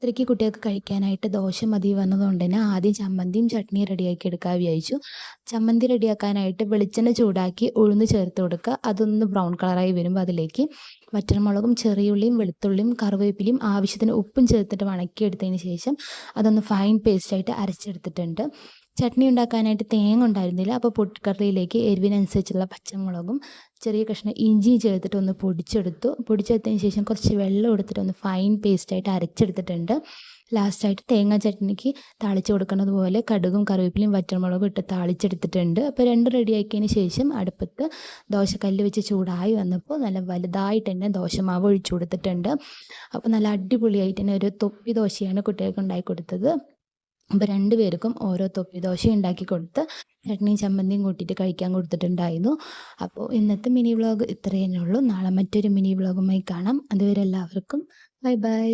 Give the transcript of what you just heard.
ഇത്രയ്ക്ക് കുട്ടികൾക്ക് കഴിക്കാനായിട്ട് ദോശ മതി വന്നതുകൊണ്ട് തന്നെ ആദ്യം ചമ്മന്തിയും ചട്നിയും റെഡിയാക്കി എടുക്കാൻ വിചാരിച്ചു. ചമ്മന്തി റെഡിയാക്കാനായിട്ട് വെളിച്ചെണ്ണ ചൂടാക്കി ഉഴുന്ന് ചേർത്ത് കൊടുക്കുക. അതൊന്ന് ബ്രൗൺ കളറായി വരുമ്പോൾ അതിലേക്ക് വറ്റൽമുളകും ചെറിയുള്ളിയും വെളുത്തുള്ളിയും കറിവേപ്പിലയും ആവശ്യത്തിന് ഉപ്പും ചേർത്തിട്ട് വണക്കിയെടുത്തതിന് ശേഷം അതൊന്ന് ഫൈൻ പേസ്റ്റായിട്ട് അരച്ചെടുത്തിട്ടുണ്ട്. ചട്നി ഉണ്ടാക്കാനായിട്ട് തേങ്ങ ഉണ്ടായിരുന്നില്ല. അപ്പോൾ പൊട്ടിക്കറിയിലേക്ക് എരിവിനനുസരിച്ചുള്ള പച്ചമുളകും ചെറിയ കഷ്ണം ഇഞ്ചിയും ചേർത്തിട്ട് ഒന്ന് പൊടിച്ചെടുത്തതിന് ശേഷം കുറച്ച് വെള്ളം എടുത്തിട്ട് ഒന്ന് ഫൈൻ പേസ്റ്റായിട്ട് അരച്ചെടുത്തിട്ടുണ്ട്. ലാസ്റ്റായിട്ട് തേങ്ങാ ചട്നിക്ക് താളിച്ച് കൊടുക്കുന്നത് പോലെ കടുകും കറിവേപ്പിലയും വറ്റൽമുളകും ഇട്ട് താളിച്ചെടുത്തിട്ടുണ്ട്. അപ്പോൾ രണ്ടും റെഡിയാക്കിയതിന് ശേഷം അടുപ്പത്ത് ദോശക്കല്ല് വെച്ച് ചൂടായി വന്നപ്പോൾ നല്ല വലുതായിട്ട് തന്നെ ദോശമാവ് ഒഴിച്ചു കൊടുത്തിട്ടുണ്ട്. അപ്പോൾ നല്ല അടിപൊളിയായിട്ട് തന്നെ ഒരു തൊപ്പി ദോശയാണ് കുട്ടികൾക്ക് ഉണ്ടാക്കി കൊടുത്തത്. അപ്പോൾ 2 പേർക്കും ഓരോ തൊപ്പി ദോശ ഉണ്ടാക്കി കൊടുത്ത് ചട്നിയും ചമ്മന്തിയും കൂട്ടിയിട്ട് കഴിക്കാൻ കൊടുത്തിട്ടുണ്ടായിരുന്നു. അപ്പോൾ ഇന്നത്തെ മിനി വ്ളോഗ് ഇത്രയേ ഉള്ളൂ. നാളെ മറ്റൊരു മിനി വ്ളോഗുമായി കാണാം. അതുവരെ എല്ലാവർക്കും ബൈ ബൈ.